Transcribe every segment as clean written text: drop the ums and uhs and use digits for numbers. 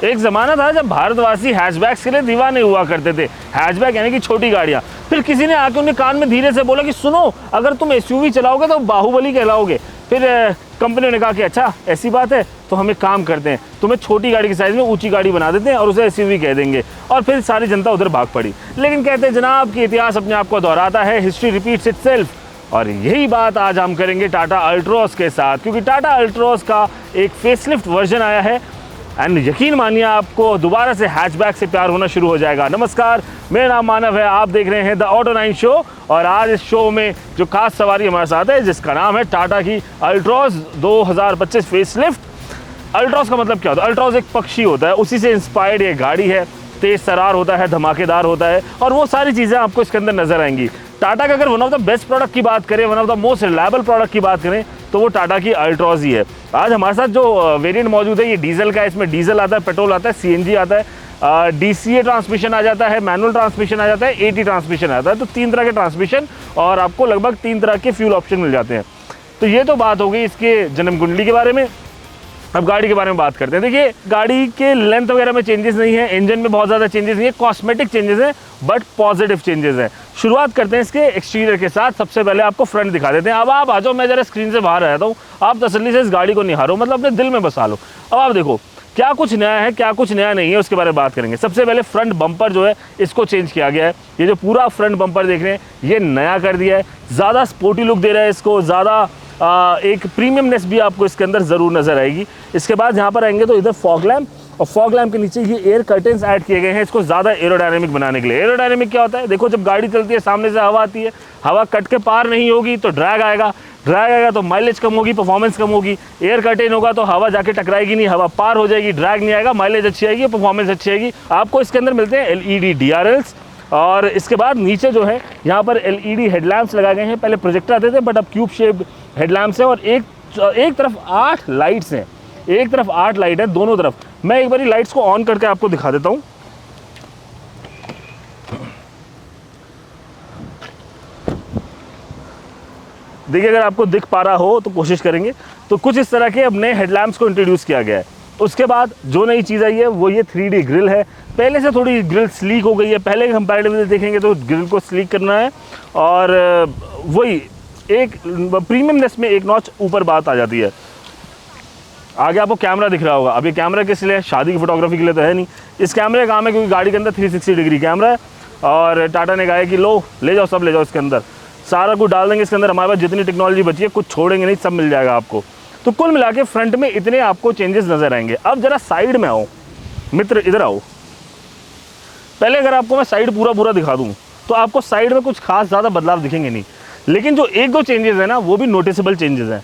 एक ज़माना था जब भारतवासी हैचबैक्स के लिए दीवाने हुआ करते थे। हैचबैक यानी कि छोटी गाड़ियाँ। फिर किसी ने आके उनके कान में धीरे से बोला कि सुनो, अगर तुम एसयूवी चलाओगे तो बाहुबली कहलाओगे। फिर कंपनी ने कहा कि अच्छा ऐसी बात है, तो हम एक काम करते हैं, तुम्हें छोटी गाड़ी की साइज़ में ऊंची गाड़ी बना देते हैं और उसे एसयूवी कह देंगे। और फिर सारी जनता उधर भाग पड़ी। लेकिन कहते हैं जनाब कि इतिहास अपने आप को दोहराता है, हिस्ट्री रिपीट्स इटसेल्फ। और यही बात आज हम करेंगे टाटा अल्ट्रॉस के साथ, क्योंकि टाटा अल्ट्रॉस का एक फेसलिफ्ट वर्जन आया है एंड यकीन मानिए आपको दोबारा से हैचबैक से प्यार होना शुरू हो जाएगा। नमस्कार, मेरा नाम मानव है, आप देख रहे हैं द ऑटो 9 शो। और आज इस शो में जो खास सवारी हमारे साथ है जिसका नाम है टाटा की अल्ट्रॉस 2025 फेसलिफ्ट। अल्ट्रॉस का मतलब क्या होता है? अल्ट्रॉस एक पक्षी होता है, उसी से इंस्पायर्ड ये गाड़ी है। तेज तरार होता है, धमाकेदार होता है और वो सारी चीज़ें आपको इसके अंदर नजर आएंगी। टाटा का अगर one of the best product की बात करें, one of the most reliable product की बात करें तो वो टाटा की अल्ट्रॉस ही है। आज हमारे साथ जो वेरिएंट मौजूद है ये डीजल का है। इसमें डीजल आता है, पेट्रोल आता है, सीएनजी आता है, डीसीए ट्रांसमिशन आ जाता है, मैनुअल ट्रांसमिशन आ जाता है, एटी ट्रांसमिशन आता है। तो 3 तरह के ट्रांसमिशन और आपको लगभग 3 तरह के फ्यूल ऑप्शन मिल जाते हैं। तो ये तो बात हो गई इसके जन्म कुंडली के बारे में। अब गाड़ी के बारे में बात करते हैं। देखिए, गाड़ी के लेंथ वगैरह में चेंजेस नहीं है, इंजन में बहुत ज़्यादा चेंजेस नहीं है, कॉस्मेटिक चेंजेस हैं बट पॉजिटिव चेंजेस हैं। शुरुआत करते हैं इसके एक्सटीरियर के साथ। सबसे पहले आपको फ्रंट दिखा देते हैं। अब आप आ जाओ, मैं जरा स्क्रीन से बाहर आया हूँ, आप तसल्ली से इस गाड़ी को निहारो, मतलब अपने दिल में बसा लो। अब आप देखो क्या कुछ नया है, क्या कुछ नया नहीं है, उसके बारे में बात करेंगे। सबसे पहले फ्रंट बम्पर जो है इसको चेंज किया गया है। ये जो पूरा फ्रंट बम्पर देख रहे हैं ये नया कर दिया है, ज़्यादा स्पोर्टी लुक दे रहा है इसको, ज़्यादा एक प्रीमियमनेस भी आपको इसके अंदर ज़रूर नज़र आएगी। इसके बाद यहाँ पर आएंगे तो इधर फॉग लैम्प, और फॉग लैम्प के नीचे ये एयर कर्टेंस ऐड किए गए हैं इसको ज़्यादा एरोडायनेमिक बनाने के लिए। एरोडायनेमिक क्या होता है? देखो, जब गाड़ी चलती है सामने से हवा आती है, हवा कट के पार नहीं होगी तो ड्रैग आएगा, ड्रैग आएगा तो माइलेज कम होगी, परफॉर्मेंस कम होगी। एयर कर्टेन होगा तो हवा जाके टकराएगी नहीं, हवा पार हो जाएगी, ड्रैग नहीं आएगा, माइलेज अच्छी आएगी, परफॉर्मेंस अच्छी आएगी। आपको इसके अंदर मिलते हैं LED DRLs। और इसके बाद नीचे जो है यहाँ पर LED हेडलैम्प्स लगाए गए हैं। पहले प्रोजेक्टर आते थे बट अब क्यूब शेप्ड हेडलैम्प्स हैं और एक तरफ 8 लाइट्स हैं। एक तरफ 8 लाइट है दोनों तरफ। मैं एक बारी लाइट्स को ऑन करके आपको दिखा देता हूँ। देखिए, अगर आपको दिख पा रहा हो तो कोशिश करेंगे। तो कुछ इस तरह के अब नए हेडलैम्प्स को इंट्रोड्यूस किया गया है। उसके बाद जो नई चीज़ आई है वो ये 3D ग्रिल है। पहले से थोड़ी ग्रिल स्लीक हो गई है, पहले के कंपैरेटिवली देखेंगे तो ग्रिल को स्लीक करना है और वही एक प्रीमियमनेस में एक नॉच ऊपर बात आ जाती है। आगे आपको कैमरा दिख रहा होगा। अब ये कैमरा किस लिए है? शादी की फोटोग्राफी के लिए तो है नहीं। इस कैमरे का काम है क्योंकि गाड़ी के अंदर 360 डिग्री कैमरा है और टाटा ने कहा है कि लो ले जाओ, सब ले जाओ इसके अंदर, सारा कुछ डाल देंगे इसके अंदर। हमारे पास जितनी टेक्नोलॉजी बची है कुछ छोड़ेंगे नहीं, सब मिल जाएगा आपको। तो कुल मिला के फ्रंट में इतने आपको चेंजेस नजर आएंगे। अब जरा साइड में आओ मित्र, इधर आओ। पहले अगर आपको मैं साइड पूरा दिखा दूं तो आपको साइड में कुछ खास ज़्यादा बदलाव दिखेंगे नहीं, लेकिन जो 1-2 चेंजेस है ना वो भी नोटिसेबल चेंजेस हैं।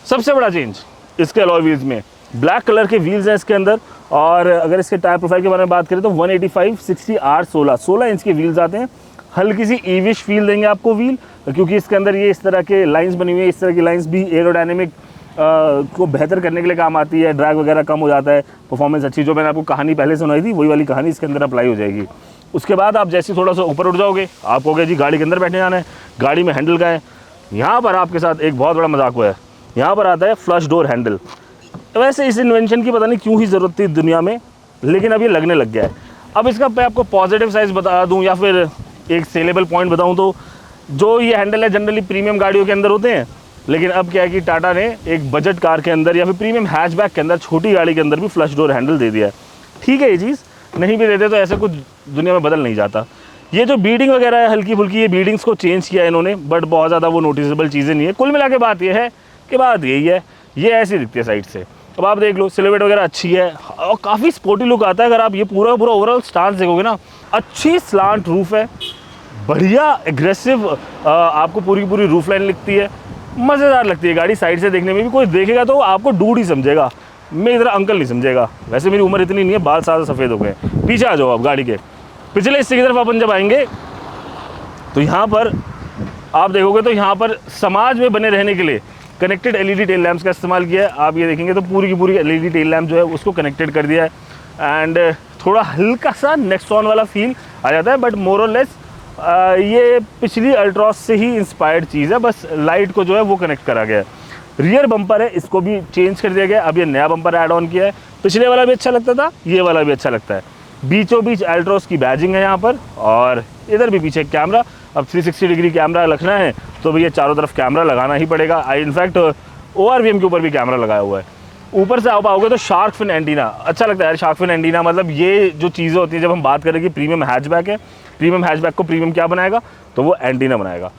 सबसे बड़ा चेंज इसके अलॉय व्हील्स में ब्लैक कलर के व्हील्स हैं इसके अंदर। और अगर इसके टायर प्रोफाइल के बारे में बात करें तो 185/60R 16 इंच के व्हील्स आते हैं। हल्की सी ईविश फील देंगे आपको व्हील, क्योंकि इसके अंदर ये इस तरह के लाइंस बनी हुई है। इस तरह की लाइंस भी एरोडायनेमिक को बेहतर करने के लिए काम आती है, ड्रैग वगैरह कम हो जाता है, परफॉर्मेंस अच्छी। जो मैंने आपको कहानी पहले सुनाई थी वही वाली कहानी इसके अंदर अप्लाई हो जाएगी। उसके बाद आप जैसे थोड़ा सा ऊपर उठ जाओगे, आप हो गए जी गाड़ी के अंदर बैठने जाना है। गाड़ी में हैंडल का है, यहाँ पर आपके साथ एक बहुत बड़ा मजाक हुआ है। यहाँ पर आता है फ्लश डोर हैंडल। वैसे इस इन्वेंशन की पता नहीं क्यों ही ज़रूरत थी दुनिया में, लेकिन अब ये लगने लग गया है। अब इसका मैं आपको पॉजिटिव साइड बता दूँ या फिर एक सेलेबल पॉइंट बताऊँ तो जो ये हैंडल है जनरली प्रीमियम गाड़ियों के अंदर होते हैं, लेकिन अब क्या है कि टाटा ने एक बजट कार के अंदर या फिर प्रीमियम हैचबैक के अंदर, छोटी गाड़ी के अंदर भी फ्लश डोर हैंडल दे दिया है। ठीक है, ये चीज़ नहीं भी देते तो ऐसे कुछ दुनिया में बदल नहीं जाता। ये जो बीडिंग वगैरह है हल्की फुल्की, ये बीडिंग्स को चेंज किया है इन्होंने, बट बहुत ज़्यादा वो नोटिसेबल चीज़ें नहीं है। कुल मिला के बात ये है कि बात यही है, ये ऐसी दिखती है साइड से। अब आप देख लो, सिलवेट वगैरह अच्छी है और काफ़ी स्पोर्टी लुक आता है। अगर आप ये पूरा ओवरऑल स्टांस देखोगे ना, अच्छी स्लांट रूफ है, बढ़िया एग्रेसिव आपको पूरी की पूरी रूफ लाइन लिखती है, मज़ेदार लगती है गाड़ी। साइड से देखने में भी कोई देखेगा तो आपको डूड ही समझेगा, मैं इधर अंकल नहीं समझेगा। वैसे मेरी उम्र इतनी नहीं है, बाल सादा सफ़ेद हो गए। पीछे आ जाओ आप गाड़ी के पिछले हिस्से की तरफ। अपन जब आएंगे तो यहाँ पर आप देखोगे तो यहाँ पर समाज में बने रहने के लिए कनेक्टेड LED टेल लैम्प्स का इस्तेमाल किया है। आप ये देखेंगे तो पूरी की पूरी LED टेल लैम्प जो है उसको कनेक्टेड कर दिया है एंड थोड़ा हल्का सा नेक्सॉन वाला फील आ जाता है, बट मोर और लेस ये पिछली अल्ट्रॉस से ही इंस्पायर्ड चीज़ है, बस लाइट को जो है वो कनेक्ट करा गया है। रियर बम्पर है, इसको भी चेंज कर दिया गया, अब ये नया बम्पर ऐड ऑन किया है। पिछले वाला भी अच्छा लगता था, ये वाला भी अच्छा लगता है। बीचों बीच एल्ट्रोस की बैजिंग है यहाँ पर, और इधर भी पीछे कैमरा। अब 360 डिग्री कैमरा रखना है तो भैया चारों तरफ कैमरा लगाना ही पड़ेगा। इनफैक्ट ORVM के ऊपर भी कैमरा लगाया हुआ है। ऊपर से आप आओगे तो शार्क फिन एंटीना अच्छा लगता है यार। शार्क फिन एंटीना मतलब ये जो चीज़ें होती हैं, जब हम बात करें कि प्रीमियम हैचबैक है, प्रीमियम हैचबैक को प्रीमियम क्या बनाएगा, तो वो एंटीना बनाएगा।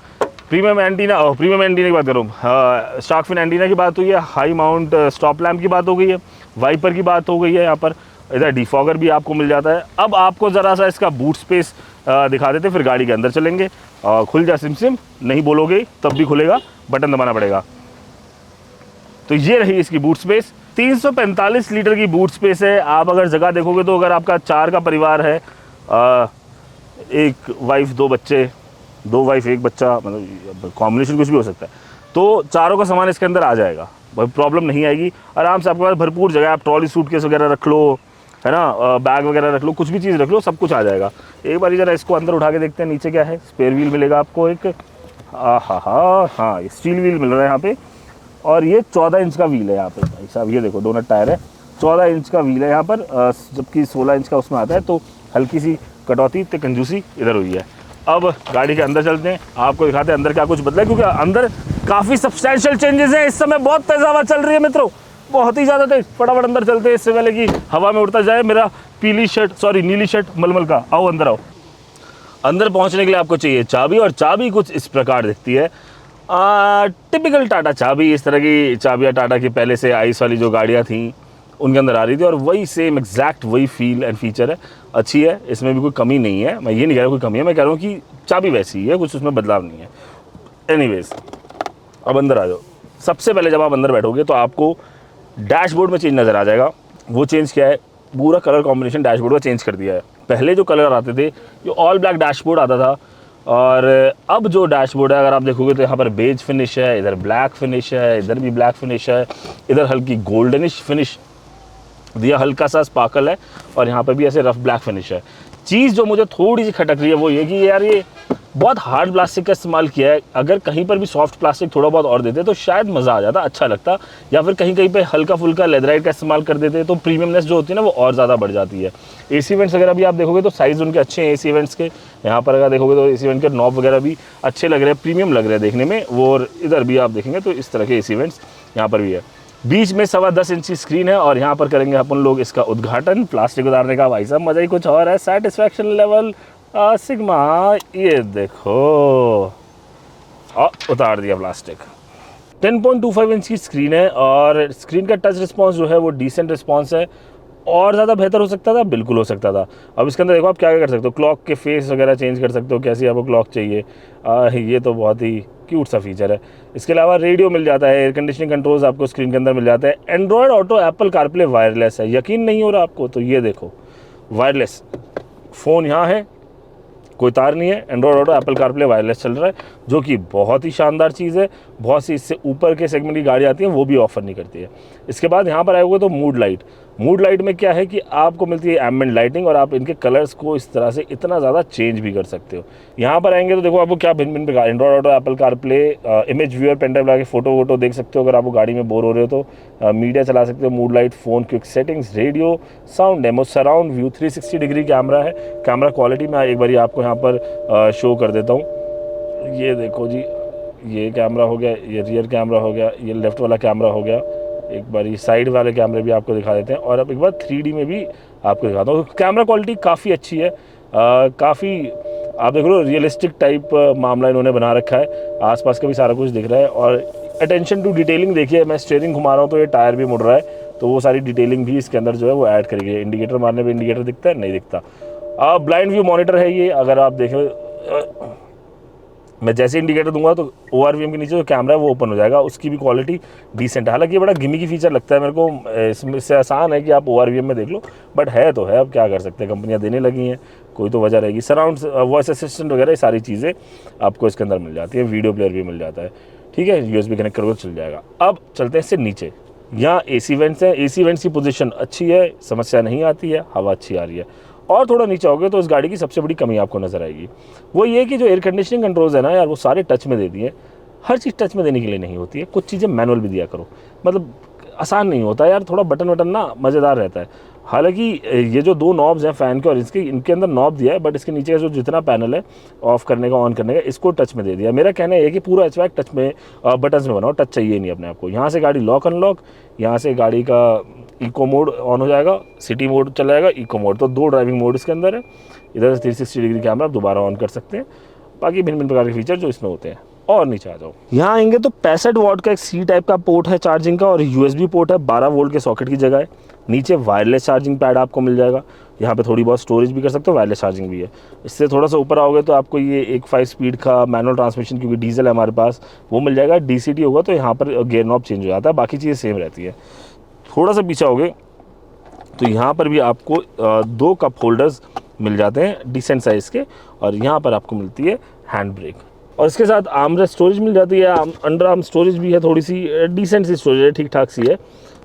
प्रीमियम एंटीना की बात करूँ, शार्क फिन एंटीना की बात हुई है, हाई माउंट स्टॉप लैम्प की बात हो गई है, वाइपर की बात हो गई है यहाँ पर, इधर डिफॉगर भी आपको मिल जाता है। अब आपको ज़रा सा इसका बूट स्पेस दिखा देते, फिर गाड़ी के अंदर चलेंगे। खुल जा सिम सिम, नहीं बोलोगे तब भी खुलेगा, बटन दबाना पड़ेगा। तो ये रही इसकी बूट स्पेस, 345 लीटर की बूट स्पेस है। आप अगर जगह देखोगे तो अगर आपका 4 का परिवार है, एक वाइफ 2 बच्चे, 2 वाइफ 1 बच्चा, मतलब कॉम्बिनेशन कुछ भी हो सकता है, तो चारों का सामान इसके अंदर आ जाएगा, प्रॉब्लम नहीं आएगी। आराम से आपके पास भरपूर जगह, आप ट्रॉली सूटकेस वगैरह रख लो, है ना, बैग वगैरह रख लो, कुछ भी चीज़ रख लो, सब कुछ आ जाएगा। एक बार जरा इसको अंदर उठा के देखते हैं नीचे क्या है। स्पेयर व्हील मिलेगा आपको एक, हाँ स्टील व्हील मिल रहा है यहाँ पे, और ये 14 इंच का व्हील है यहाँ पे भाई साहब। ये देखो दोनों टायर है, 14 इंच का व्हील है यहाँ पर, जबकि 16 इंच का उसमें आता है, तो हल्की सी कटौती ते कंजूसी इधर हुई है। अब गाड़ी के अंदर चलते हैं, आपको दिखाते हैं अंदर क्या कुछ बदला है, क्योंकि अंदर काफ़ी सब्सटैंशियल चेंजेस हैं। इस समय बहुत तेज़ हवा चल रही है मित्रों, बहुत ही ज़्यादा तेज। फटाफट अंदर चलते हैं इससे पहले कि हवा में उड़ता जाए मेरा नीली शर्ट मलमल का। आओ अंदर आओ। अंदर पहुंचने के लिए आपको चाहिए चाबी, और चाबी कुछ इस प्रकार दिखती है, टिपिकल टाटा चाबी। इस तरह की चाबियाँ टाटा की पहले से आइस वाली जो गाड़ियाँ थी उनके अंदर आ रही थी, और वही सेम एग्जैक्ट वही फील एंड फीचर है। अच्छी है, इसमें भी कोई कमी नहीं है, मैं ये नहीं कह रहा कोई कमी है, मैं कह रहा हूँ कि चाबी वैसी ही है, कुछ उसमें बदलाव नहीं है। एनीवेज, अब अंदर आ जाओ। सबसे पहले जब आप अंदर बैठोगे तो आपको डैशबोर्ड में चेंज नज़र आ जाएगा। वो चेंज क्या है, पूरा कलर कॉम्बिनेशन डैशबोर्ड का चेंज कर दिया है। पहले जो कलर आते थे, जो ऑल ब्लैक डैशबोर्ड आता था, और अब जो डैशबोर्ड है अगर आप देखोगे तो यहाँ पर बेज फिनिश है, इधर ब्लैक फिनिश है, इधर भी ब्लैक फिनिश है, इधर हल्की गोल्डनिश फिनिश दिया, हल्का सा स्पार्कल है, और यहाँ पर भी ऐसे रफ ब्लैक फिनिश है। चीज़ जो मुझे थोड़ी सी खटक रही है वो ये कि यार ये बहुत हार्ड प्लास्टिक का इस्तेमाल किया है। अगर कहीं पर भी सॉफ्ट प्लास्टिक थोड़ा बहुत और देते तो शायद मज़ा आ जाता, अच्छा लगता, या फिर कहीं कहीं पे हल्का फुल्का लेदराइट का इस्तेमाल कर देते तो प्रीमियमनेस जो होती है ना वो और ज़्यादा बढ़ जाती है। AC वेंट्स वगैरह भी आप देखोगे तो साइज़ उनके अच्छे हैं AC वेंट्स के। यहाँ पर अगर देखोगे तो AC वेंट के नॉब वगैरह भी अच्छे लग रहे हैं, प्रीमियम लग रहे हैं देखने में। वो और इधर भी आप देखेंगे तो इस तरह के AC वेंट्स यहाँ पर भी है। बीच में 10.25 इंच की स्क्रीन है, और यहाँ पर करेंगे अपन लोग इसका उद्घाटन। प्लास्टिक उतारने का भाई साहब मज़ा ही कुछ और है, सेटिस्फैक्शन लेवल सिग्मा। ये देखो, उतार दिया प्लास्टिक। 10.25 इंच की स्क्रीन है, और स्क्रीन का टच रिस्पॉन्स जो है वो डिसेंट रिस्पॉन्स है। और ज़्यादा बेहतर हो सकता था, बिल्कुल हो सकता था। अब इसके अंदर देखो आप क्या क्या कर सकते हो, क्लॉक के फेस वगैरह चेंज कर सकते हो, कैसी आपको क्लॉक चाहिए। ये तो बहुत ही क्यूट सा फीचर है। इसके अलावा रेडियो मिल जाता है, एयर कंडीशनिंग कंट्रोल्स आपको स्क्रीन के अंदर मिल जाता है। Android auto, Apple CarPlay wireless है। यकीन नहीं हो रहा आपको तो ये देखो, वायरलेस फ़ोन यहाँ है, कोई तार नहीं है, Android auto Apple CarPlay wireless चल रहा है, जो कि बहुत ही शानदार चीज़ है। बहुत सी इससे ऊपर के सेगमेंट की गाड़ी आती है वो भी ऑफर नहीं करती है। इसके बाद यहाँ पर आएगा तो मूड लाइट में क्या है कि आपको मिलती है एम्बिएंट लाइटिंग, और आप इनके कलर्स को इस तरह से इतना ज़्यादा चेंज भी कर सकते हो। यहाँ पर आएंगे तो देखो आपको क्या भिन्न भिन्न प्रकार, Android auto, Apple CarPlay, image viewer, pen drive लगा के फोटो वोटो देख सकते हो। अगर आपको गाड़ी में बोर हो रहे हो तो मीडिया चला सकते हो, mood light, phone, quick settings, radio, sound demo, surround view, 360 degree camera है। कैमरा क्वालिटी मैं एक बार आपको यहाँ पर शो कर देता हूँ। ये देखो जी, ये कैमरा हो गया, ये रियर कैमरा हो गया, ये लेफ़्ट वाला कैमरा हो गया। एक बार ये साइड वाले कैमरे भी आपको दिखा देते हैं, और अब एक बार 3D में भी आपको दिखाता हूँ। कैमरा क्वालिटी काफ़ी अच्छी है, काफ़ी आप देख लो रियलिस्टिक टाइप मामला इन्होंने बना रखा है। आसपास का भी सारा कुछ दिख रहा है, और अटेंशन टू डिटेलिंग देखिए, मैं स्टीयरिंग घुमा रहा हूँ तो ये टायर भी मुड़ रहा है, तो वो सारी डिटेलिंग भी इसके अंदर जो है वो ऐड करेगी। इंडिकेटर मारने पर इंडिकेटर दिखता है, नहीं दिखता। ब्लाइंड व्यू मॉनिटर है ये, अगर आप देखें मैं जैसे इंडिकेटर दूंगा तो ORVM के नीचे जो कैमरा है वो ओपन हो जाएगा। उसकी भी क्वालिटी डिसेंट है, हालांकि ये बड़ा गिमी की फीचर लगता है मेरे को। इसमें से आसान है कि आप ORVM में देख लो, बट है तो है, अब क्या कर सकते हैं, कंपनियां देने लगी हैं, कोई तो वजह रहेगी। सराउंड वॉइस असिस्टेंट वगैरह सारी चीज़ें आपको इसके अंदर मिल जाती है, वीडियो प्लेयर भी मिल जाता है, ठीक है, USB कनेक्ट करोगे चल जाएगा। अब चलते हैं इससे नीचे, यहाँ AC वेंट्स हैं। AC वेंट्स की पोजीशन अच्छी है, समस्या नहीं आती है, हवा अच्छी आ रही है। और थोड़ा नीचे आओगे तो इस गाड़ी की सबसे बड़ी कमी आपको नज़र आएगी, वो ये कि जो एयर कंडीशनिंग कंट्रोल्स है ना यार, वो सारे टच में दे दिए। हर चीज़ टच में देने के लिए नहीं होती है, कुछ चीज़ें मैनुअल भी दिया करो। मतलब आसान नहीं होता यार, थोड़ा बटन वटन ना मज़ेदार रहता है। हालांकि ये जो दो नॉब्स हैं फ़ैन के और इसके, इनके अंदर नॉब दिया है, बट इसके नीचे का जो जितना पैनल है ऑफ़ करने का ऑन करने का, इसको टच में दे दिया। मेरा कहना है कि पूरा HVAC टच में बटन्स में बनाओ, टच चाहिए नहीं अपने आप को। यहाँ से गाड़ी लॉक अनलॉक, यहाँ से गाड़ी का इको मोड ऑन हो जाएगा, सिटी मोड चला जाएगा, इको मोड, तो 2 ड्राइविंग मोड इसके अंदर है। इधर से 360 डिग्री कैमरा आप दोबारा ऑन कर सकते हैं। बाकी भिन्न भिन्न प्रकार के फीचर जो इसमें होते हैं। और नीचे आ जाओ, यहाँ आएंगे तो 65 वाट का एक C टाइप का पोर्ट है चार्जिंग का, और USB पोर्ट है 12 वोल्ट के सॉकेट की जगह है। नीचे वायरलेस चार्जिंग पैड आपको मिल जाएगा, यहाँ पे थोड़ी बहुत स्टोरेज भी कर सकते हो, वायरलेस चार्जिंग भी है। इससे थोड़ा सा ऊपर आओगे तो आपको ये एक 5 स्पीड का मैनुअल ट्रांसमिशन, क्योंकि डीजल है हमारे पास, वो मिल जाएगा। DCT होगा तो यहाँ पर गियर नॉब चेंज हो जाता है, बाकी चीज़ें सेम रहती है। थोड़ा सा पीछे आओगे तो यहाँ पर भी आपको 2 कप होल्डर्स मिल जाते हैं डिसेंट साइज़ के, और यहाँ पर आपको मिलती है हैंड ब्रेक, और इसके साथ आर्मरेस्ट स्टोरेज मिल जाती है। अंडर आर्म स्टोरेज भी है, थोड़ी सी डिसेंट सी स्टोरेज है, ठीक ठाक सी है,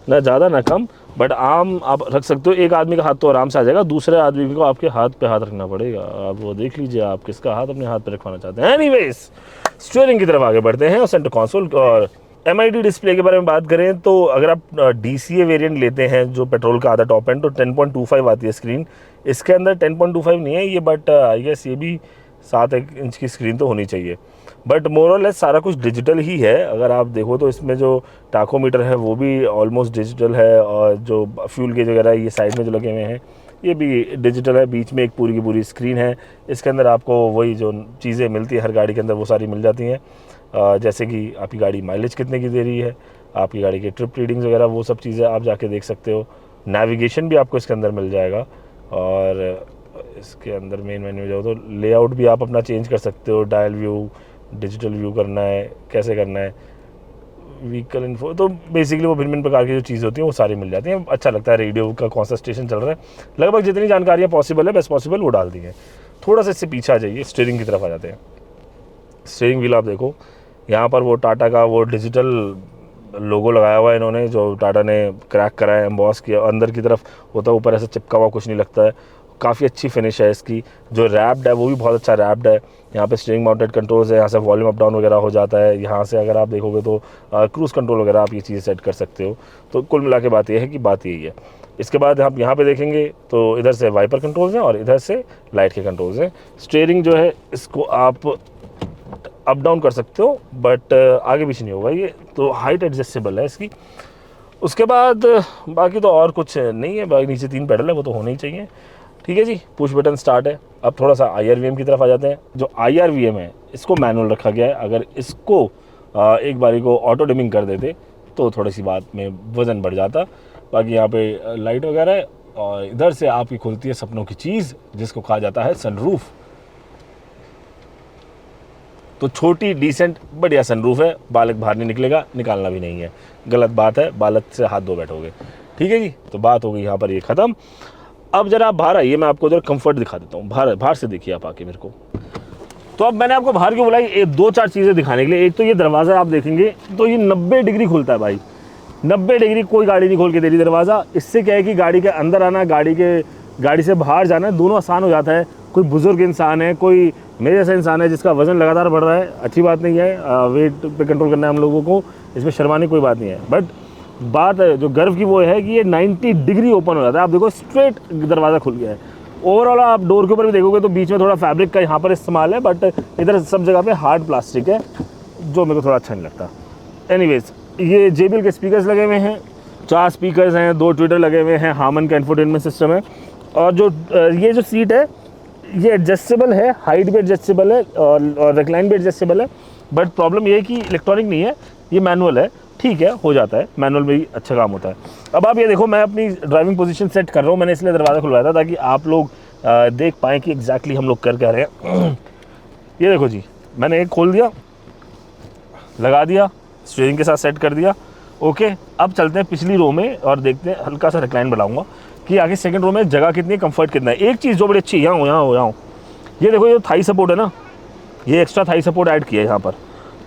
ना ज़्यादा ना कम, बट आर्म आप रख सकते हो। एक आदमी का हाथ तो आराम से आ जाएगा, दूसरे आदमी को आपके हाथ पे हाथ रखना पड़ेगा। आप वो देख लीजिए आप किसका हाथ अपने हाथ पे रखवाना चाहते हैं। एनीवेज, स्टीयरिंग की तरफ आगे बढ़ते हैं और सेंटर कंसोल और MID डिस्प्ले के बारे में बात करें तो अगर आप DCA वेरिएंट लेते हैं जो पेट्रोल का आधा टॉप एंड, तो 10.25 आती है स्क्रीन। इसके अंदर 10.25 नहीं है ये, बट आई गेस ये भी 7 इंच की स्क्रीन तो होनी चाहिए। बट मोर और लेस सारा कुछ डिजिटल ही है। अगर आप देखो तो इसमें जो टाकोमीटर है वो भी ऑलमोस्ट डिजिटल है, और जो फ्यूल गेज वगैरह ये साइड में जो लगे हुए हैं ये भी डिजिटल है। बीच में एक पूरी की पूरी स्क्रीन है, इसके अंदर आपको वही जो चीज़ें मिलती है हर गाड़ी के अंदर वो सारी मिल जाती हैं। जैसे कि आपकी गाड़ी माइलेज कितने की दे रही है, आपकी गाड़ी के ट्रिप रीडिंग्स वगैरह, वो सब चीज़ें आप जाके देख सकते हो। नेविगेशन भी आपको इसके अंदर मिल जाएगा, और इसके अंदर मेन मेन्यू में जाओ तो लेआउट भी आप अपना चेंज कर सकते हो। डायल व्यू, डिजिटल व्यू करना है, कैसे करना है, व्हीकल इन्फो, तो बेसिकली वो भिन्न भिन्न प्रकार की जो चीज़ होती हैं वो सारी मिल जाती हैं। अच्छा लगता है। रेडियो का कौन सा स्टेशन चल रहा है, लगभग जितनी जानकारियाँ पॉसिबल है बेस्ट पॉसिबल वो डाल दी हैं। थोड़ा सा इससे पीछे आ जाइए, स्टीयरिंग की तरफ आ जाते हैं। स्टीयरिंग व्हील आप देखो, यहाँ पर वो टाटा का वो डिजिटल लोगो लगाया हुआ है इन्होंने, जो टाटा ने क्रैक करा है, एम्बॉस किया, अंदर की तरफ होता है, ऊपर ऐसा चिपका हुआ कुछ नहीं लगता है। काफ़ी अच्छी फिनिश है इसकी। जो रैप्ड है वो भी बहुत अच्छा रैप्ड है। यहाँ पे स्टीयरिंग माउंटेड कंट्रोल्स है, यहाँ से वॉल्यूम अप डाउन वगैरह हो जाता है। यहाँ से अगर आप देखोगे तो क्रूज़ कंट्रोल वगैरह आप ये चीज़ें सेट कर सकते हो। तो कुल मिला के बात ये है कि बात यही है। इसके बाद आप यहाँ पे देखेंगे तो इधर से वाइपर कंट्रोल्स हैं और इधर से लाइट के कंट्रोल्स हैं। स्टीयरिंग जो है इसको आप अप डाउन कर सकते हो, बट आगे पीछे नहीं होगा ये, तो हाइट एडजस्टेबल है इसकी। उसके बाद बाकी तो और कुछ नहीं है। बाकी नीचे 3 पेडल है, वो तो होने ही चाहिए। ठीक है जी, पुश बटन स्टार्ट है। अब थोड़ा सा IRVM की तरफ आ जाते हैं। जो IRVM है इसको मैनुअल रखा गया है। अगर इसको एक बारी को ऑटो डिमिंग कर देते तो थोड़ी सी बात में वज़न बढ़ जाता। बाकी यहाँ पे लाइट वगैरह है, और इधर से आपकी खुलती है सपनों की चीज़ जिसको कहा जाता है सनरूफ। तो छोटी डिसेंट बढ़िया सनरूफ है, बालक बाहर नहीं निकलेगा, निकालना भी नहीं है, गलत बात है, बालक से हाथ धो बैठोगे। ठीक है जी, तो बात हो गई यहाँ पर ये ख़त्म। अब जरा आप बाहर आइए, मैं आपको जरा कंफर्ट दिखा देता हूँ। बाहर से देखिए आप आके मेरे को। तो अब मैंने आपको बाहर क्यों बुलाई, 2-4 चीज़ें दिखाने के लिए। एक तो ये दरवाज़ा आप देखेंगे तो ये 90 डिग्री खुलता है भाई, 90 डिग्री। कोई गाड़ी नहीं खोल के दे रही दरवाज़ा। इससे क्या है कि गाड़ी के अंदर आना, गाड़ी से बाहर जाना, दोनों आसान हो जाता है। कोई बुज़ुर्ग इंसान है, कोई मेरे जैसा इंसान है जिसका वज़न लगातार बढ़ रहा है, अच्छी बात नहीं है, वेट पे कंट्रोल करना है हम लोगों को, इसमें शर्माने कोई बात नहीं है। बट बात जो गर्व की वो है कि ये 90 डिग्री ओपन हो जाता है। आप देखो स्ट्रेट दरवाज़ा खुल गया है। ओवरऑल आप डोर के ऊपर भी देखोगे तो बीच में थोड़ा फैब्रिक का यहाँ पर इस्तेमाल है, बट इधर सब जगह पे हार्ड प्लास्टिक है, जो मेरे को थोड़ा अच्छा नहीं लगता। एनीवेज, ये JBL के स्पीकर्स लगे हुए हैं, 4 स्पीकर्स हैं, 2 ट्विटर लगे हुए हैं, हामन का इंफोटेनमेंट सिस्टम है। और जो ये जो सीट है ये एडजस्टेबल है, हाइट भी एडजस्टेबल है और रिक्लाइन भी एडजस्टेबल है। बट प्रॉब्लम ये है कि इलेक्ट्रॉनिक नहीं है, ये मैनुअल है। ठीक है, हो जाता है, मैनुअल में ही अच्छा काम होता है। अब आप ये देखो, मैं अपनी ड्राइविंग पोजीशन सेट कर रहा हूँ। मैंने इसलिए दरवाज़ा खुलवाया था ताकि आप लोग देख पाएँ कि एग्जैक्टली हम लोग कर क्या रहे हैं। ये देखो जी, मैंने एक खोल दिया, लगा दिया, स्टीयरिंग के साथ सेट कर दिया। ओके, अब चलते हैं पिछली रो में और देखते हैं, हल्का सा रिक्लाइन बढ़ाऊंगा कि आगे सेकंड रो में जगह कितनी, कंफर्ट कितना है। एक चीज़ जो बड़ी अच्छी, यहाँ ये देखो, ये थाई सपोर्ट है ना, ये एक्स्ट्रा थाई सपोर्ट ऐड किया है यहाँ पर।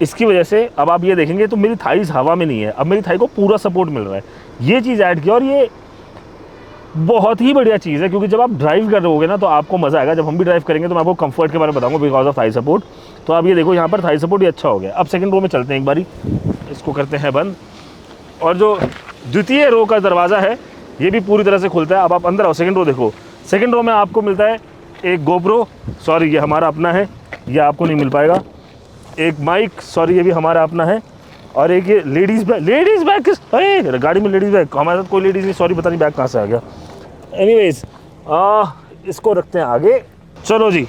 इसकी वजह से अब आप ये देखेंगे तो मेरी थाईज हवा में नहीं है, अब मेरी थाई को पूरा सपोर्ट मिल रहा है। ये चीज़ ऐड किया, और ये बहुत ही बढ़िया चीज़ है, क्योंकि जब आप ड्राइव कर रहे ना तो आपको मज़ा आएगा। जब हम भी ड्राइव करेंगे तो मैं आपको कंफर्ट के बारे में बताऊंगा बिकॉज ऑफ थाई सपोर्ट। तो आप ये देखो यहाँ पर थाई सपोर्ट ही अच्छा हो गया। अब सेकंड रो में चलते हैं, एक बारी इसको करते हैं बंद, और जो द्वितीय रो का दरवाज़ा है ये भी पूरी तरह से खुलता है। अब आप अंदर आओ, सेकंड रो देखो। सेकंड रो में आपको मिलता है एक गोप्रो, सॉरी ये हमारा अपना है, ये आपको नहीं मिल पाएगा। एक माइक, सॉरी ये भी हमारा अपना है। और एक ये लेडीज़ बैग किस, अरे गाड़ी में लेडीज़ बैग, हमारे साथ कोई लेडीज़ नहीं, सॉरी पता नहीं बैग कहाँ से आ गया। एनीवेज इसको रखते हैं आगे। चलो जी,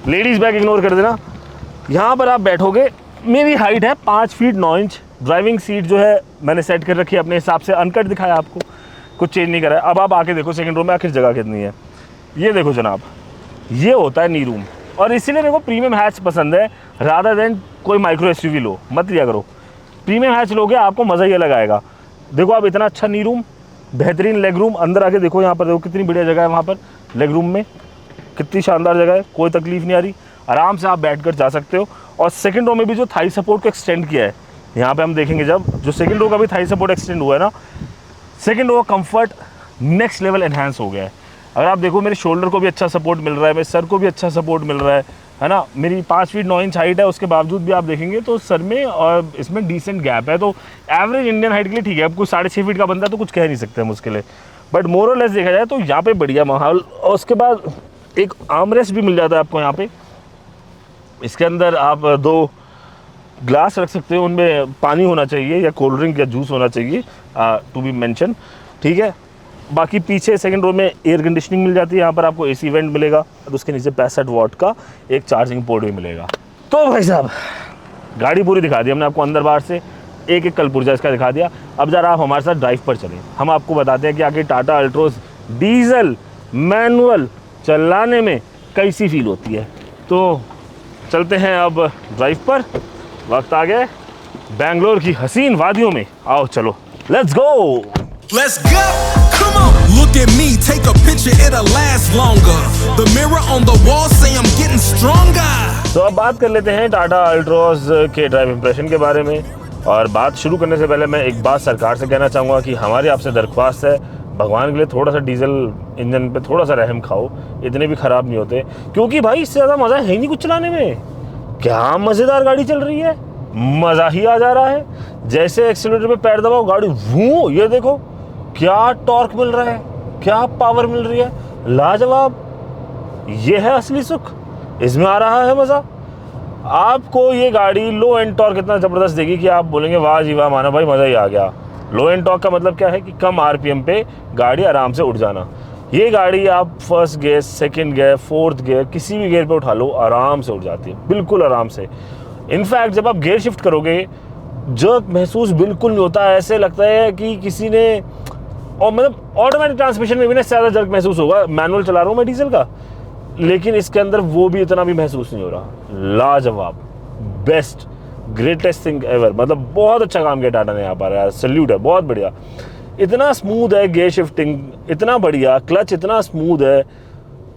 लेडीज़ बैग इग्नोर कर देना। यहाँ पर आप बैठोगे, मेरी हाइट है 5 फीट 9 इंच। ड्राइविंग सीट जो है मैंने सेट कर रखी है अपने हिसाब से, अनकट दिखाया आपको, कुछ चेंज नहीं करा है। अब आप आके देखो सेकंड रो में आखिर जगह कितनी है। ये देखो जनाब, ये होता है नी रूम, और इसीलिए मेरे को प्रीमियम हैच पसंद है रादर देन कोई माइक्रो एसयूवी लो, मत लिया करो। प्रीमियम हैच लोगे आपको मज़ा ही अलग आएगा। देखो आप, इतना अच्छा नी रूम, बेहतरीन लेग रूम। अंदर आके देखो, यहाँ पर देखो कितनी बढ़िया जगह है, वहाँ पर लेग रूम में कितनी शानदार जगह है, कोई तकलीफ नहीं आ रही, आराम से आप बैठ कर जा सकते हो। और सेकंड रो में भी जो थाई सपोर्ट को एक्सटेंड किया है, यहाँ पे हम देखेंगे जब जो सेकंड रो का भी थाई सपोर्ट एक्सटेंड हुआ है ना, सेकंड रो का कंफर्ट नेक्स्ट लेवल एनहांस हो गया है। अगर आप देखो, मेरे शोल्डर को भी अच्छा सपोर्ट मिल रहा है, मेरे सर को भी अच्छा सपोर्ट मिल रहा है ना। मेरी 5 फीट 9 इंच हाइट है, उसके बावजूद भी आप देखेंगे तो सर में और इसमें डिसेंट गैप है। तो एवरेज इंडियन हाइट के लिए ठीक है। अब कुछ 6.5 फीट का बंदा तो कुछ कह नहीं सकते हम उसके लिए, बट मोर और लेस देखा जाए तो यहाँ पे बढ़िया माहौल। और उसके बाद एक आर्मरेस्ट भी मिल जाता है आपको यहाँ पे। इसके अंदर आप 2 ग्लास रख सकते हो, उनमें पानी होना चाहिए या कोल्ड ड्रिंक या जूस होना चाहिए, टू बी मेंशन, ठीक है। बाकी पीछे सेकंड रो में एयर कंडीशनिंग मिल जाती है, यहाँ पर आपको एसी वेंट मिलेगा, और उसके नीचे 65 वाट का एक चार्जिंग पोर्ट भी मिलेगा। तो भाई साहब, गाड़ी पूरी दिखा दी हमने आपको अंदर बाहर से, एक कल पुर्जा इसका दिखा दिया। अब जरा आप हमारे साथ ड्राइव पर चलें, हम आपको बताते हैं कि आगे टाटा अल्ट्रोज डीजल मैनुअल चलाने में कैसी फील होती है। तो चलते हैं अब ड्राइव पर, वक्त आ गया बेंगलोर की हसीन वादियों में। आओ चलो, let's go. Let's go. Come on. Look at me, take a picture, it'll last longer. The mirror on the wall say I'm getting stronger. तो अब बात कर लेते हैं टाटा अल्ट्रोज के ड्राइव इंप्रेशन के बारे में। और बात शुरू करने से पहले मैं एक बात सरकार से कहना चाहूँगा कि हमारी आपसे दरख्वास्त है, भगवान के लिए थोड़ा सा डीजल इंजन पे थोड़ा सा रहम खाओ, इतने भी ख़राब नहीं होते। क्योंकि भाई इससे ज़्यादा मज़ा है ही नहीं कुछ चलाने में। क्या मज़ेदार गाड़ी चल रही है, मज़ा ही आ जा रहा है। जैसे एक्सीलरेटर पे पैर दबाओ, गाड़ी वो, ये देखो क्या टॉर्क मिल रहा है, क्या पावर मिल रही है, लाजवाब। ये है असली सुख, इसमें आ रहा है मज़ा। आपको ये गाड़ी लो एंड टॉर्क इतना ज़बरदस्त देगी कि आप बोलेंगे वाह जी वाह, माना भाई मज़ा ही आ गया। लो एंड टॉर्क का मतलब क्या है कि कम आरपीएम पे गाड़ी आराम से उड़ जाना। ये गाड़ी आप first gear, second gear, fourth gear, किसी भी गियर पे उठा लो, आराम से उड़ जाती है, बिल्कुल आराम से। इनफैक्ट जब आप गियर शिफ्ट करोगे, जर्क महसूस बिल्कुल नहीं होता। ऐसे लगता है कि किसी ने, और मतलब ऑटोमेटिक ट्रांसमिशन में भी ना ज़्यादा जर्क महसूस होगा, मैनुअल चला रहा हूँ मैं डीजल का, लेकिन इसके अंदर वो भी इतना भी महसूस नहीं हो रहा। लाजवाब, बेस्ट, ग्रेटेस्ट थिंग एवर। मतलब बहुत अच्छा काम किया टाटा ने यहाँ पर यार, सल्यूट है, बहुत बढ़िया। इतना स्मूथ है गियर शिफ्टिंग, इतना बढ़िया, क्लच इतना स्मूथ है,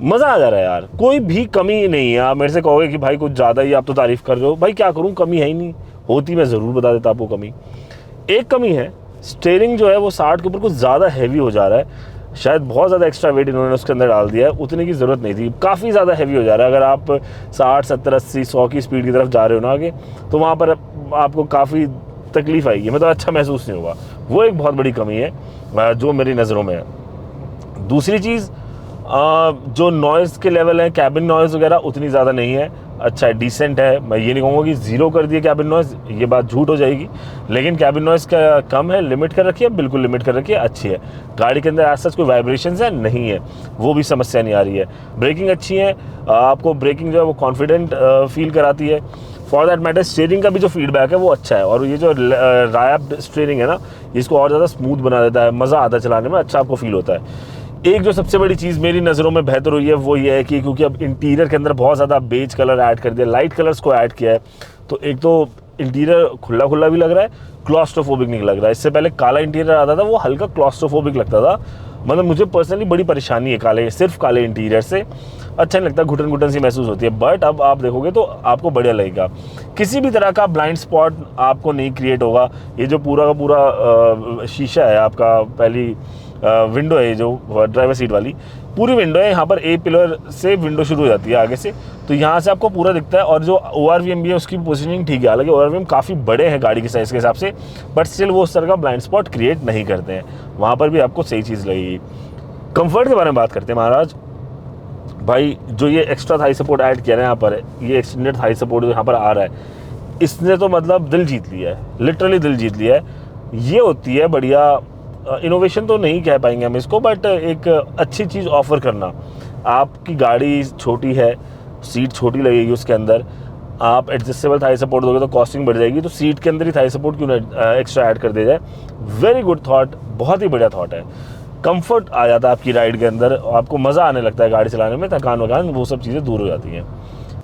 मज़ा आ जा रहा है यार, कोई भी कमी नहीं है। आप मेरे से कहोगे कि भाई कुछ ज़्यादा ही आप तो तारीफ़ कर रहे हो, भाई क्या करूँ, कमी है ही नहीं, होती मैं ज़रूर बता देता आपको कमी। एक कमी है, स्टीयरिंग जो है वो 60 के ऊपर कुछ ज़्यादा हैवी हो जा रहा है। शायद बहुत ज़्यादा एक्स्ट्रा वेट इन्होंने उसके अंदर डाल दिया है, उतने की ज़रूरत नहीं थी, काफ़ी ज़्यादा हैवी हो जा रहा है। अगर आप 60, 70, 80, 100 की स्पीड की तरफ जा रहे हो ना आगे, तो वहाँ पर आपको काफ़ी तकलीफ़ आएगी, मतलब अच्छा महसूस नहीं होगा। वो एक बहुत बड़ी कमी है जो मेरी नज़रों में है। दूसरी चीज़, जो नॉइज़ के लेवल है, कैबिन नॉइज़ वगैरह उतनी ज़्यादा नहीं है, अच्छा है, डिसेंट है। मैं ये नहीं कहूँगा कि ज़ीरो कर दिए कैबिन नॉइज़, ये बात झूठ हो जाएगी, लेकिन कैबिन नॉइज़ का कम है, लिमिट कर रखी है, बिल्कुल लिमिट कर रखी है, अच्छी है। गाड़ी के अंदर ऐसा कोई वाइब्रेशंस है नहीं है, वो भी समस्या नहीं आ रही है। ब्रेकिंग अच्छी है, आपको ब्रेकिंग जो है वो कॉन्फिडेंट फील कराती है। फॉर दैट मैटर स्टीयरिंग का भी जो फीडबैक है वो अच्छा है, और ये जो रायब स्टीयरिंग है ना, इसको और ज़्यादा स्मूथ बना देता है, मज़ा आता है चलाने में, अच्छा आपको फील होता है। एक जो सबसे बड़ी चीज़ मेरी नज़रों में बेहतर हुई है वो ये है कि क्योंकि अब इंटीरियर के अंदर बहुत ज़्यादा बेज कलर ऐड कर दिया, लाइट कलर्स को ऐड किया है, तो एक तो इंटीरियर खुला खुला भी लग रहा है, क्लॉस्ट्रोफोबिक नहीं लग रहा है। इससे पहले काला इंटीरियर आता था, वो हल्का क्लॉस्ट्रोफोबिक लगता था। मतलब मुझे पर्सनली बड़ी परेशानी है सिर्फ काले इंटीरियर से, अच्छा नहीं लगता, घुटन घुटन सी महसूस होती है। बट अब आप देखोगे तो आपको बढ़िया लगेगा, किसी भी तरह का ब्लाइंड स्पॉट आपको नहीं क्रिएट होगा। ये जो पूरा का पूरा शीशा है आपका, पहली विंडो है जो ड्राइवर सीट वाली, पूरी विंडो है। यहाँ पर ए पिलर से विंडो शुरू हो जाती है आगे से, तो यहाँ से आपको पूरा दिखता है। और जो ORVM भी है उसकी पोजीशनिंग ठीक है, हालांकि ORVM काफ़ी बड़े हैं गाड़ी के साइज़ के हिसाब से, बट स्टिल वो उस तरह का ब्लाइंड स्पॉट क्रिएट नहीं करते हैं। वहाँ पर भी आपको सही चीज़ लगेगी। कंफर्ट के बारे में बात करते हैं महाराज भाई। जो ये एक्स्ट्रा थाई सपोर्ट ऐड किया है यहाँ पर, ये एक्सटेंडेड थाई सपोर्ट जो यहाँ पर आ रहा है, इसने तो मतलब दिल जीत लिया है, लिटरली दिल जीत लिया है। ये होती है बढ़िया इनोवेशन, तो नहीं कह पाएंगे हम इसको, बट एक अच्छी चीज़ ऑफर करना। आपकी गाड़ी छोटी है, सीट छोटी लगेगी उसके अंदर, आप एडजस्टेबल थाई सपोर्ट दोगे तो कॉस्टिंग बढ़ जाएगी, तो सीट के अंदर ही थाई सपोर्ट क्यों ना एक्स्ट्रा ऐड कर दिया जाए। वेरी गुड थॉट, बहुत ही बढ़िया थॉट है। कंफर्ट आ जाता है आपकी राइड के अंदर, आपको मज़ा आने लगता है गाड़ी चलाने में, थकान वकान वो सब चीज़ें दूर हो जाती हैं।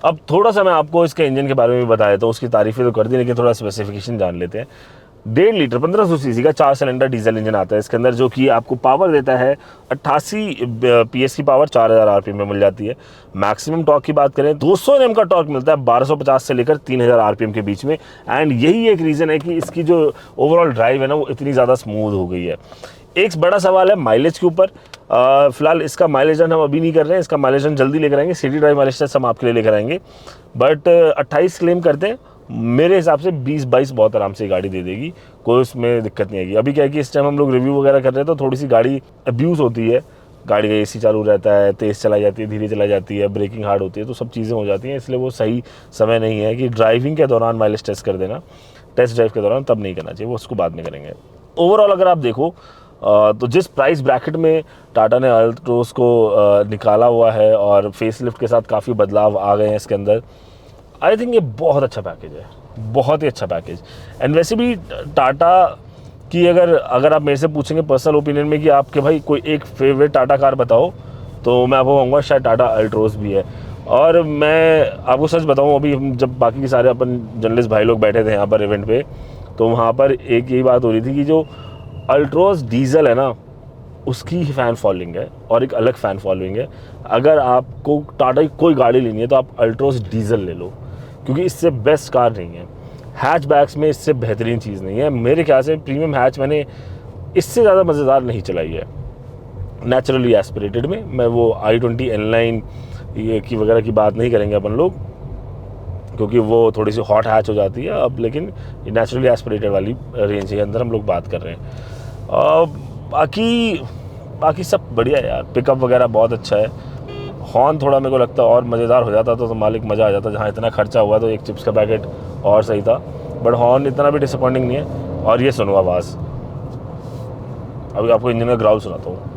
अब थोड़ा सा मैं आपको इसके इंजन के बारे में भी बताया, तो उसकी तारीफ़ें तो कर दी, लेकिन थोड़ा स्पेसिफिकेशन जान लेते हैं। 1.5 लीटर 1500 सीसी का 4 सिलेंडर डीजल इंजन आता है इसके अंदर, जो कि आपको पावर देता है 88 PS की पावर 4000 RPM में मिल जाती है। मैक्सिमम टॉर्क की बात करें 200 Nm का टॉर्क मिलता है 1250 से लेकर 3000 RPM के बीच में। एंड यही एक रीज़न है कि इसकी जो ओवरऑल ड्राइव है ना, वो इतनी ज़्यादा स्मूथ हो गई है। एक बड़ा सवाल है माइलेज के ऊपर। फिलहाल इसका माइलेज हम अभी नहीं कर रहे हैं, इसका माइलेज हम जल्दी लेकर आएंगे, सिटी ड्राइव माइलेज टेस्ट हम आपके लिए लेकर आएंगे। बट 28 क्लेम करते हैं, मेरे हिसाब से 20-22 बहुत आराम से गाड़ी दे देगी, कोई उसमें दिक्कत नहीं आएगी। अभी क्या है कि इस टाइम हम लोग रिव्यू वगैरह कर रहे हैं, तो थोड़ी सी गाड़ी अब्यूज़ होती है, गाड़ी का AC चालू रहता है, तेज़ चलाई जाती है, धीरे चलाई जाती है, ब्रेकिंग हार्ड होती है, तो सब चीज़ें हो जाती हैं। इसलिए वो सही समय नहीं है कि ड्राइविंग के दौरान माइलेज टेस्ट कर देना, टेस्ट ड्राइव के दौरान तब नहीं करना चाहिए, वो उसको बाद में करेंगे। ओवरऑल अगर आप देखो तो जिस प्राइस ब्रैकेट में टाटा ने अल्ट्रोज को निकाला हुआ है और फेसलिफ्ट के साथ काफ़ी बदलाव आ गए हैं इसके अंदर, आई थिंक ये बहुत अच्छा पैकेज है, बहुत ही अच्छा पैकेज। एंड वैसे भी टाटा की अगर आप मेरे से पूछेंगे पर्सनल ओपिनियन में कि आपके भाई कोई एक फेवरेट टाटा कार बताओ, तो मैं आपको कहूँगा शायद टाटा अल्ट्रोज भी है। और मैं आपको सच बताऊँ, अभी हम जब बाकी के सारे अपन जर्नलिस्ट भाई लोग बैठे थे यहाँ पर इवेंट पे, तो वहाँ पर एक यही बात हो रही थी कि जो अल्ट्रोज डीजल है ना, उसकी फ़ैन फॉलोइंग है और एक अलग फ़ैन फॉलोइंग है। अगर आपको टाटा की कोई गाड़ी लेनी है तो आप अल्ट्रोज डीजल ले लो, क्योंकि इससे बेस्ट कार नहीं है। हैचबैक्स में इससे बेहतरीन चीज़ नहीं है मेरे ख्याल से। प्रीमियम हैच मैंने इससे ज़्यादा मज़ेदार नहीं चलाई है नेचुरली एस्पिरेटेड में। मैं वो i20 N-Line ये की वगैरह की बात नहीं करेंगे अपन लोग, क्योंकि वो थोड़ी सी हॉट हैच हो जाती है अब, लेकिन नेचुरली एस्पिरेटेड वाली रेंज के अंदर हम लोग बात कर रहे हैं। बाकी सब बढ़िया है यार, पिकअप वगैरह बहुत अच्छा है। हॉर्न थोड़ा मेरे को लगता है और मज़ेदार हो जाता तो मालिक मज़ा आ जाता, जहाँ इतना खर्चा हुआ तो एक चिप्स का पैकेट और सही था, बट हॉर्न इतना भी डिसअपॉइंटिंग नहीं है। और ये सुनो आवाज़, अभी आपको इंजन का ग्राउल सुनाता हूँ।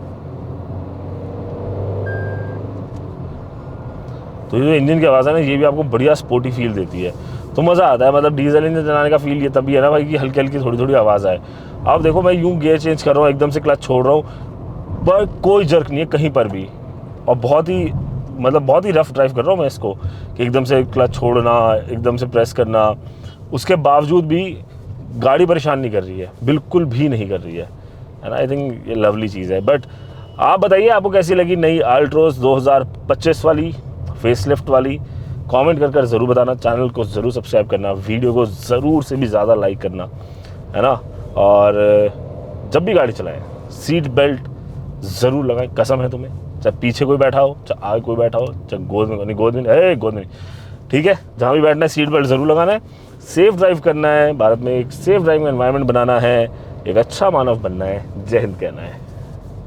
तो ये जो इंजन की आवाज़ है ना, ये भी आपको बढ़िया स्पोर्टी फील देती है, तो मज़ा आता है। मतलब डीजल इंजन चलाने का फील ये तभी है ना भाई कि हल्की हल्की थोड़ी थोड़ी आवाज़ आए। अब देखो मैं यूँ गियर चेंज कर रहा हूँ, एकदम से क्लच छोड़ रहा हूँ, पर कोई जर्क नहीं है कहीं पर भी, और बहुत ही रफ ड्राइव कर रहा हूँ मैं इसको, कि एकदम से क्लच छोड़ना, एकदम से प्रेस करना, उसके बावजूद भी गाड़ी परेशान नहीं कर रही है, बिल्कुल भी नहीं कर रही है। एंड आई थिंक ये लवली चीज़ है। बट आप बताइए आपको कैसी लगी नई अल्ट्रोज 2025 वाली फेसलिफ्ट वाली, कमेंट कर ज़रूर बताना। चैनल को ज़रूर सब्सक्राइब करना, वीडियो को ज़रूर से भी ज़्यादा लाइक करना, है ना। और जब भी गाड़ी चलाएं सीट बेल्ट ज़रूर लगाएं, कसम है तुम्हें, चाहे पीछे कोई बैठा हो, चाहे आगे कोई बैठा हो, चाहे गोद में, ठीक है, जहाँ भी बैठना है सीट बेल्ट ज़रूर लगाना है। सेफ़ ड्राइव करना है, भारत में एक सेफ़ ड्राइविंग एनवायरनमेंट बनाना है, एक अच्छा मानव बनना है। जय हिंद कहना है।